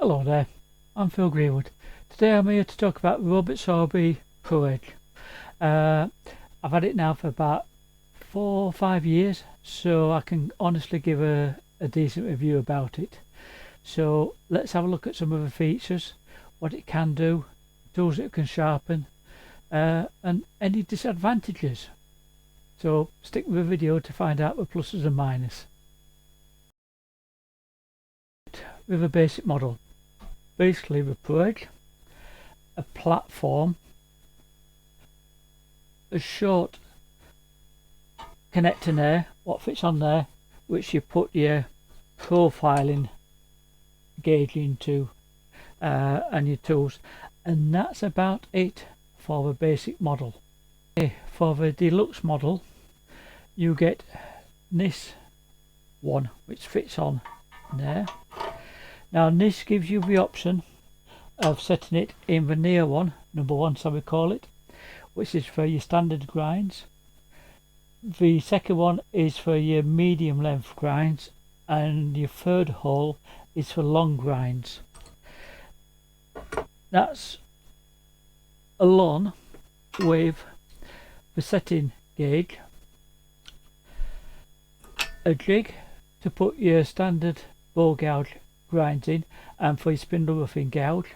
Hello there, I'm Phil Greenwood. Today I'm here to talk about Sorby ProEdge. I've had it now for about 4 or 5 years, so I can honestly give a decent review about it. So let's have a look at some of the features, what it can do, tools it can sharpen, and any disadvantages. So stick with the video to find out the pluses and minuses. With a basic model, basically the ProEdge, a platform, a short connector there, what fits on there, which you put your profiling gauge into and your tools, and that's about it for the basic model. For the deluxe model, you get this one which fits on there. Now this gives you the option of setting it in the near one, number one so we call it, which is for your standard grinds. The second one is for your medium length grinds, and your third hole is for long grinds. That's along with the setting gauge, a jig to put your standard ball gouge grinds in, and for your spindle roughing gouge.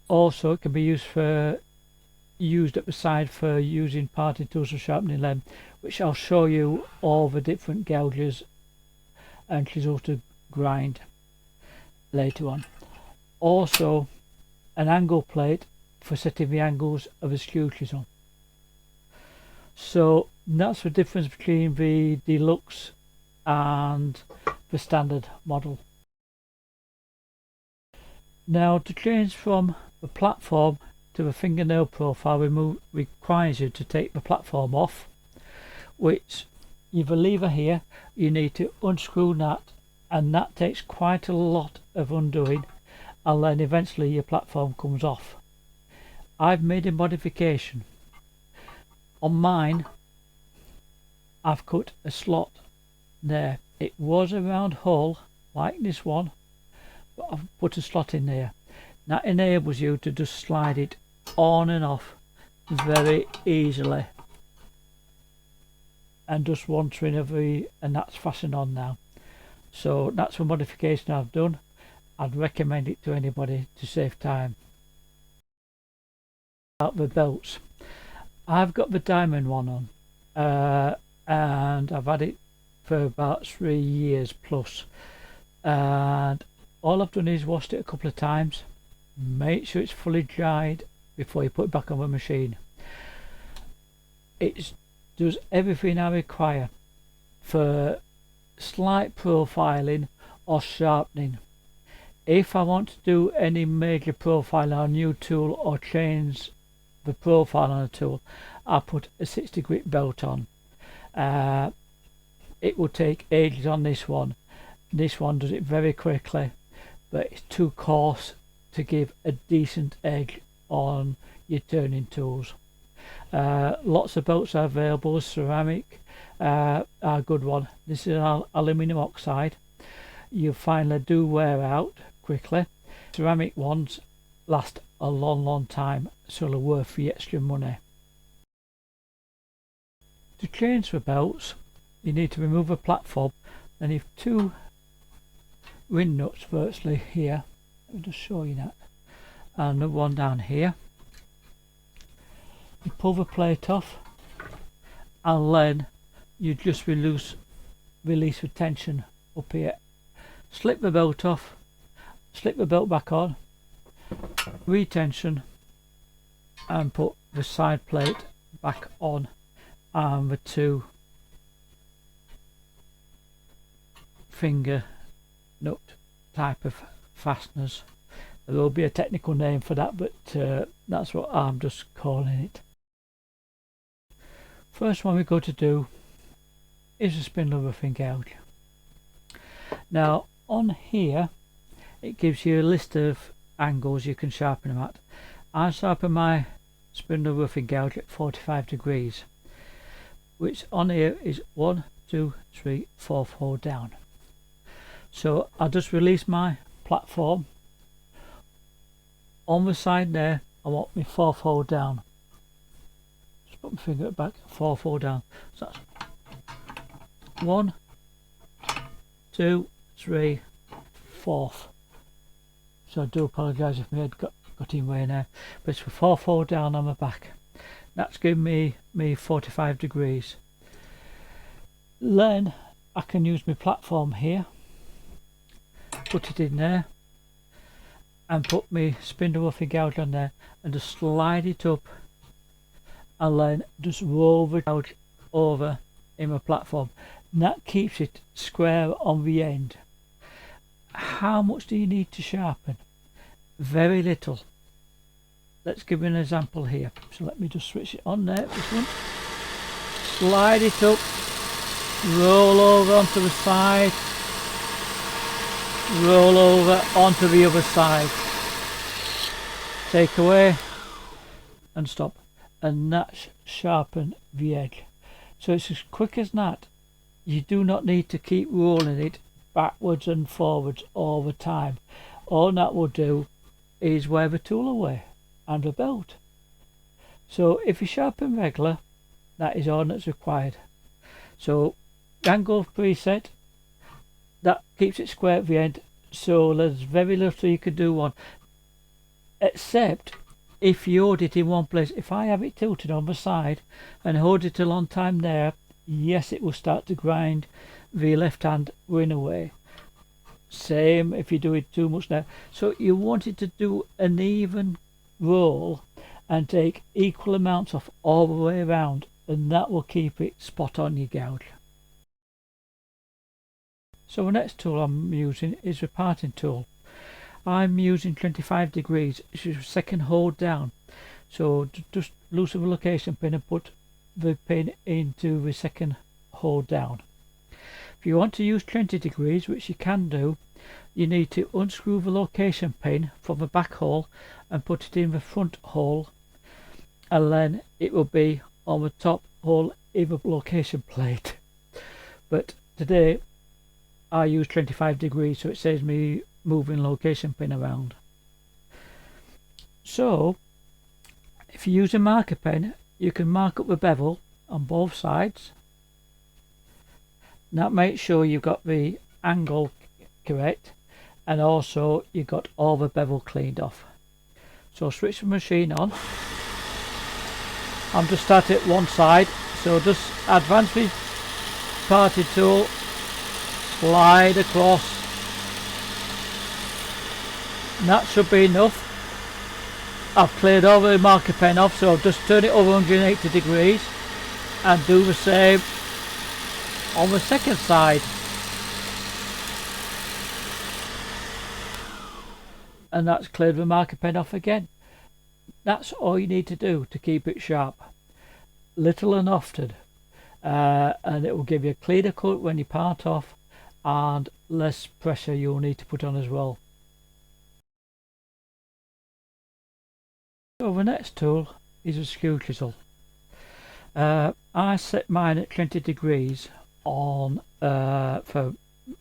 Also it can be used at the side for using parting tools for sharpening lead, which I'll show you all the different gouges and chisels to grind later on. Also an angle plate for setting the angles of a skew chisel. So that's the difference between the deluxe and the standard model. Now to change from the platform to the fingernail profile requires you to take the platform off, which you've a lever here, you need to unscrew that, and that takes quite a lot of undoing, and then eventually your platform comes off. I've made a modification. On mine I've cut a slot there. It was a round hole like this one, but I've put a slot in there. That enables you to just slide it on and off very easily, and just one string of and that's fastened on now. So that's a modification I've done. I'd recommend it to anybody to save time. About the belts, I've got the diamond one on, and I've had it for about 3 years plus, and all I've done is washed it a couple of times. Make sure it's fully dried before you put it back on the machine. It does everything I require for slight profiling or sharpening. If I want to do any major profiling on a new tool or change the profile on a tool, I put a 60 grit belt on. It will take ages on this one. This one does it very quickly, but it's too coarse to give a decent edge on your turning tools. Lots of belts are available. Ceramic are a good one. This is an aluminium oxide. You find they do wear out quickly. Ceramic ones last a long time, so they're worth the extra money. To change the belts, you need to remove a platform, and you've 2 ring nuts virtually here. Let me just show you that, and the one down here. You pull the plate off, and then you just release the tension up here. Slip the belt off, slip the belt back on, retension, and put the side plate back on, and the 2 finger nut type of fasteners. There will be a technical name for that, but that's what I'm just calling it. First one we go to do is a spindle roughing gouge. Now on here it gives you a list of angles you can sharpen them at. I sharpen my spindle roughing gouge at 45 degrees, which on here is 1, 2, 3, 4 down. So I'll just release my platform. On the side there, I want my 4th hole down. Just put my finger at the back, 4th hole down. So that's 1, 2, 3, 4th. So I do apologise if my head got in way there, but it's for 4th hole down on my back. That's giving me 45 degrees. Then I can use my platform here, put it in there, and put my spindle roughing gouge on there, and just slide it up, and then just roll the gouge over in my platform. And that keeps it square on the end. How much do you need to sharpen? Very little. Let's give you an example here. So let me just switch it on there, this one. Slide it up, roll over onto the side, roll over onto the other side, take away and stop, and that's sharpen the edge. So it's as quick as that. You do not need to keep rolling it backwards and forwards all the time. All that will do is wear the tool away and the belt. So if you sharpen regular, that is all that's required. So angle preset, that keeps it square at the end, so there's very little you can do on, except if you hold it in one place. If I have it tilted on the side and hold it a long time there, yes, it will start to grind the left hand ring away. Same if you do it too much now. So you want it to do an even roll and take equal amounts off all the way around, and that will keep it spot on your gouge. So the next tool I'm using is the parting tool. I'm using 25 degrees, which is the second hole down. So just loosen the location pin and put the pin into the second hole down. If you want to use 20 degrees, which you can do, you need to unscrew the location pin from the back hole and put it in the front hole, and then it will be on the top hole in the location plate. But today I use 25 degrees, so it saves me moving location pin around. So if you use a marker pen, you can mark up the bevel on both sides. That makes sure you've got the angle correct, and also you've got all the bevel cleaned off. So switch the machine on. I'm just starting at one side, so just advance the parting tool, slide across, and that should be enough. I've cleared all the marker pen off, so just turn it over 180 degrees and do the same on the second side, and that's cleared the marker pen off again. That's all you need to do to keep it sharp, little and often, and it will give you a cleaner cut when you part off, and less pressure you'll need to put on as well. So the next tool is a skew chisel. I set mine at 20 degrees on for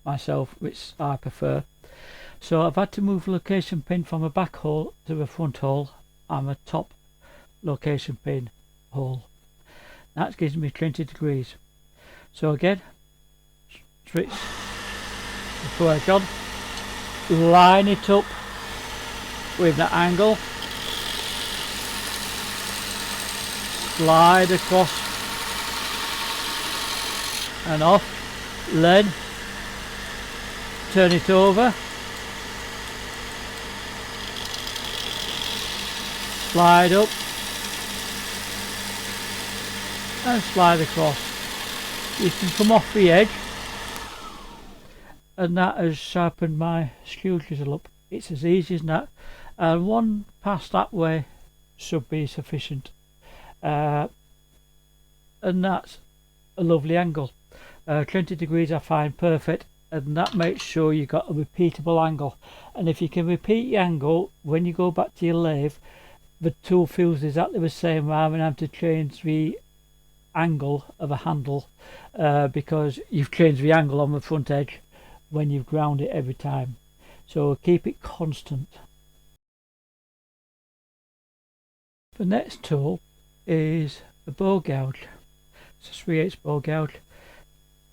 myself, which I prefer. So I've had to move the location pin from the back hole to the front hole and the top location pin hole. That gives me 20 degrees. So again, switch the ProEdge on, line it up with the angle, slide across and off, then turn it over, slide up and slide across. You can come off the edge, and that has sharpened my skew chisel up. It's as easy as that, and one pass that way should be sufficient, and that's a lovely angle. 20 degrees I find perfect, and that makes sure you got a repeatable angle. And if you can repeat the angle when you go back to your lathe, the tool feels exactly the same rather than having to change the angle of a handle, because you've changed the angle on the front edge when you've ground it every time. so keep it constant. The next tool is a bow gouge. It's a 3/8 bow gouge.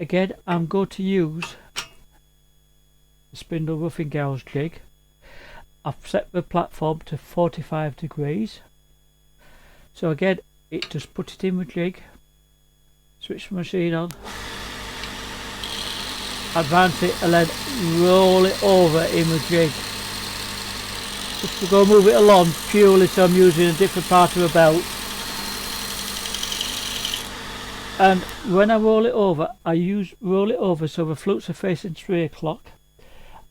Again, I'm going to use the spindle roughing gouge jig. I've set the platform to 45 degrees. So again, it just put it in the jig, switch the machine on, advance it and then roll it over in the jig. Just to go move it along purely so I'm using a different part of the belt. And when I roll it over, I roll it over so the flutes are facing 3 o'clock,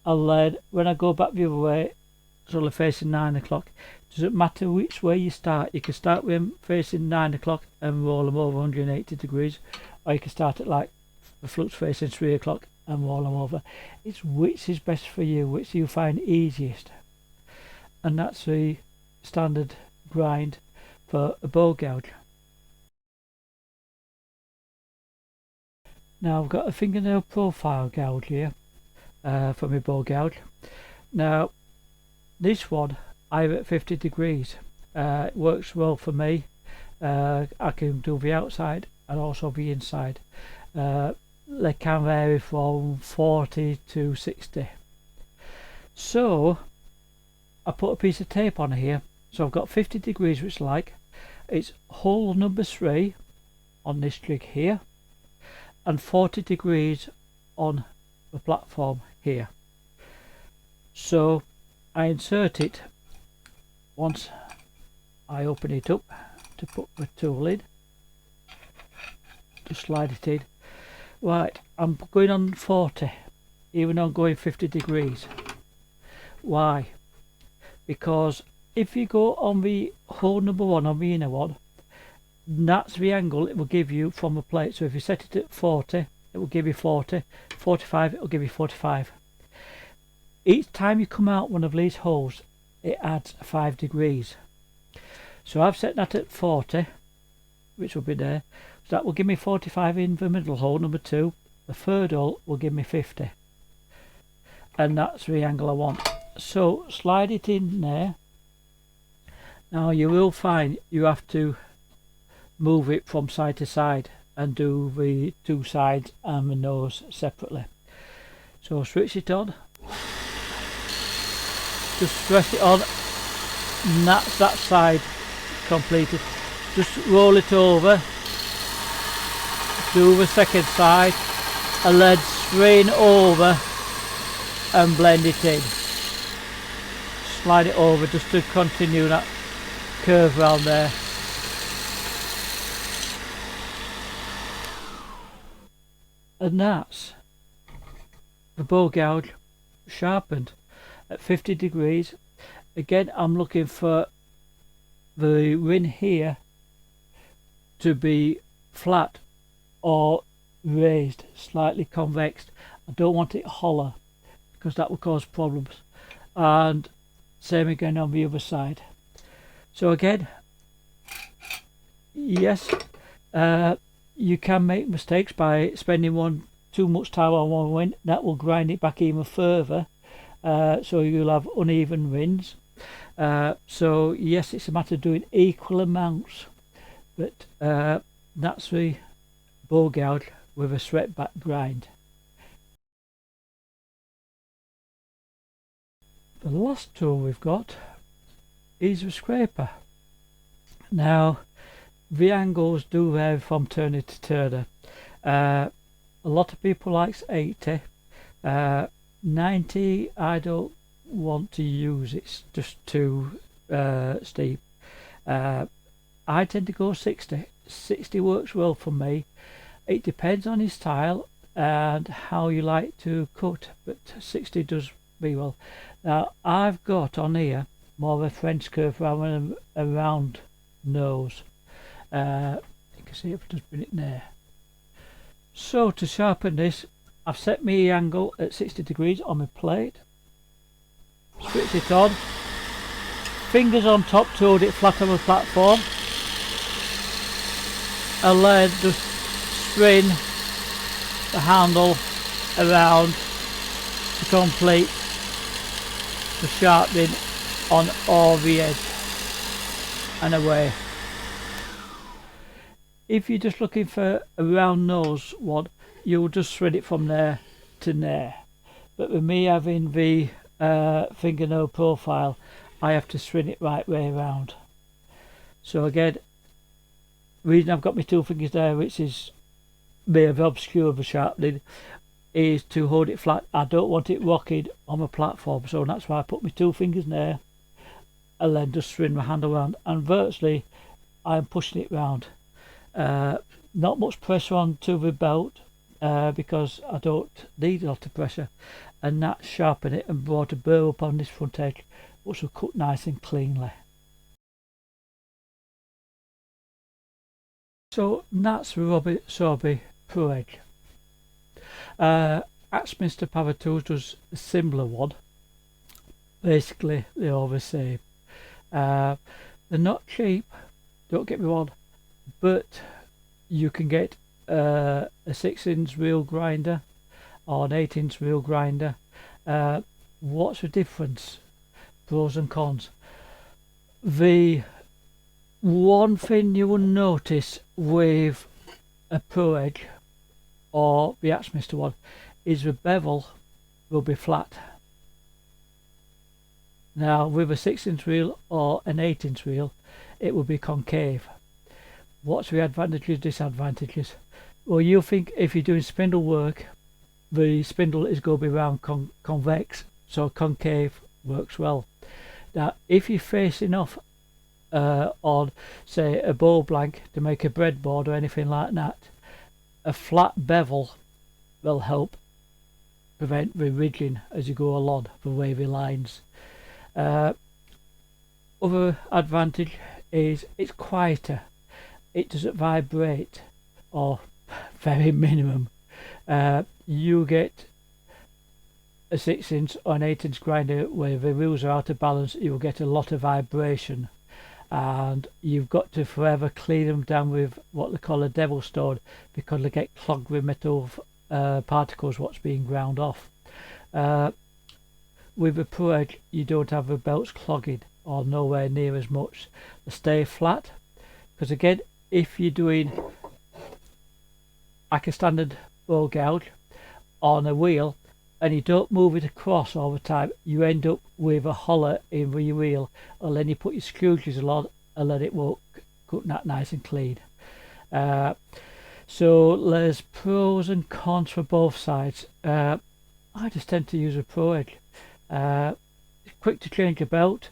and then when I go back the other way, so they're facing 9 o'clock. Doesn't matter which way you start. You can start with them facing 9 o'clock and roll them over 180 degrees, or you can start it like the flutes facing 3 o'clock and roll them over. It's which is best for you, which you find easiest. And that's the standard grind for a bow gouge. Now I've got a fingernail profile gouge here for my bow gouge. Now this one I have at 50 degrees. It works well for me. I can do the outside and also the inside. They can vary from 40 to 60. So I put a piece of tape on here. So I've got 50 degrees, which I like. It's hole number 3 on this jig here, and 40 degrees on the platform here. So I insert it once I open it up to put the tool in. Just slide it in. Right, I'm going on 40 even though I'm going 50 degrees. Why? Because if you go on the hole number 1 on the inner one, that's the angle it will give you from the plate. So if you set it at 40, it will give you 40, 45, it will give you 45. Each time you come out one of these holes, it adds 5 degrees. So I've set that at 40, which will be there. So that will give me 45 in the middle hole, number 2. The third hole will give me 50. And that's the angle I want. So slide it in there. Now you will find you have to move it from side to side and do the 2 sides and the nose separately. So switch it on. Just press it on, and that's that side completed. Just roll it over, do the second side, and then strain over and blend it in. Slide it over just to continue that curve around there. And that's the bow gouge sharpened at 50 degrees. Again, I'm looking for the ring here to be flat or raised, slightly convex. I don't want it hollow because that will cause problems. And same again on the other side. So again, yes, you can make mistakes by spending too much time on one ring. That will grind it back even further. So you'll have uneven rings. So yes, it's a matter of doing equal amounts, but that's the bow gouge with a swept back grind. The last tool we've got is the scraper. Now the angles do vary from turner to turner. A lot of people likes 80. 90 I don't want to use, it's just too steep. I tend to go 60. 60 works well for me. It depends on your style and how you like to cut, but 60 does be well. Now I've got on here more of a French curve rather than a round nose. You can see if I just bring it there. So to sharpen this, I've set my angle at 60 degrees on my plate. Switch it on. Fingers on top to hold it flat on the platform. And then just strain the handle around to complete for sharpening on all the edge and away. If you're just looking for a round nose one, you'll just thread it from there to there. But with me having the fingernail profile, I have to thread it right way around. So again, the reason I've got my 2 fingers there, which is may have obscured the sharpening, is to hold it flat. I don't want it rocking on the platform, so that's why I put my 2 fingers there and then just swing my hand around, and virtually I'm pushing it round. Not much pressure onto the belt because I don't need a lot of pressure, and that's sharpen it and brought a burr up on this front edge, which will cut nice and cleanly. So that's the Sorby ProEdge. Axminster Power Tools does a similar one. Basically they're all the same. They're not cheap, don't get me wrong, but you can get a 6-inch wheel grinder or an 8-inch wheel grinder. What's the difference? Pros and cons. The one thing you will notice with a ProEdge or the Axminster one is the bevel will be flat. Now with a 6-inch wheel or an 8-inch wheel, it will be concave. What's the advantages, disadvantages? Well, you think if you're doing spindle work, the spindle is going to be round convex, so concave works well. Now if you're facing off on say a bowl blank to make a breadboard or anything like that, a flat bevel will help prevent the ridging as you go along, the wavy lines. Other advantage is it's quieter, it doesn't vibrate, or very minimum. You get a 6-inch or an 8-inch grinder where the wheels are out of balance, you'll get a lot of vibration, and you've got to forever clean them down with what they call a devil's stone, because they get clogged with metal particles what's being ground off. With the ProEdge you don't have the belts clogging, or nowhere near as much. They stay flat, because again, if you're doing like a standard bowl gouge on a wheel and you don't move it across all the time, you end up with a hollow in the wheel, and then you put your screw chisel on and then it won't cut that nice and clean. So there's pros and cons for both sides. I just tend to use a ProEdge. Quick to change a belt,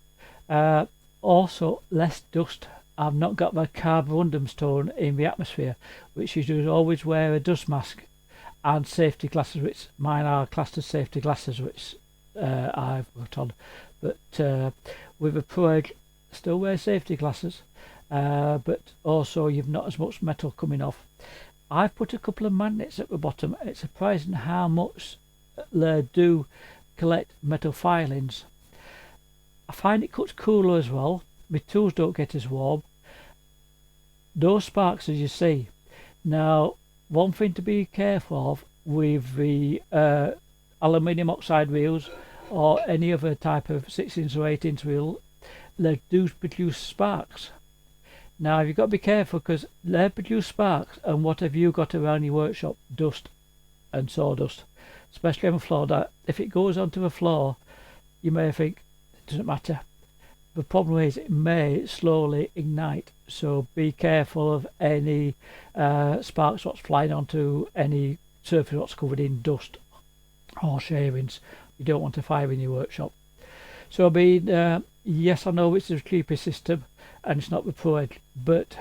also less dust. I've not got my carborundum stone in the atmosphere, which you should always wear a dust mask and safety glasses, which mine are classed as safety glasses, which I've got on. But with a ProEdge, still wear safety glasses, but also you've not as much metal coming off. I've put a couple of magnets at the bottom. It's surprising how much they do collect metal filings. I find it cuts cooler as well. My tools don't get as warm. No sparks, as you see. Now one thing to be careful of with the aluminium oxide wheels or any other type of 6-inch or 8-inch wheel, they do produce sparks. Now you've got to be careful, because they produce sparks, and what have you got around your workshop? Dust and sawdust, especially on the floor. Now if it goes onto the floor, you may think it doesn't matter. The problem is it may slowly ignite, so be careful of any sparks what's flying onto any surface what's covered in dust or shavings. You don't want to fire in your workshop. So I mean, yes, I know it's the cheapest system and it's not the ProEdge, but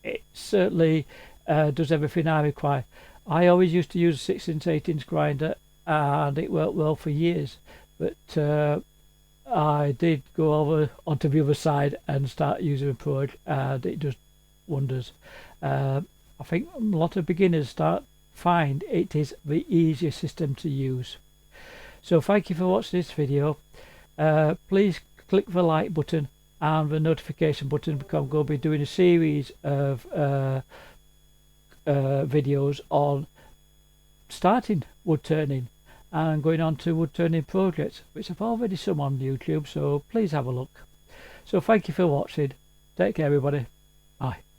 it certainly does everything I require. I always used to use a 6-inch, 8-inch grinder, and it worked well for years, but I did go over onto the other side and start using a ProEdge, and it does wonders. I think a lot of beginners find it is the easiest system to use. So thank you for watching this video. Please click the like button and the notification button, because I'm going to be doing a series of videos on starting wood turning, and going on to woodturning projects, which I've already some on YouTube, so please have a look. So thank you for watching. Take care everybody. Bye.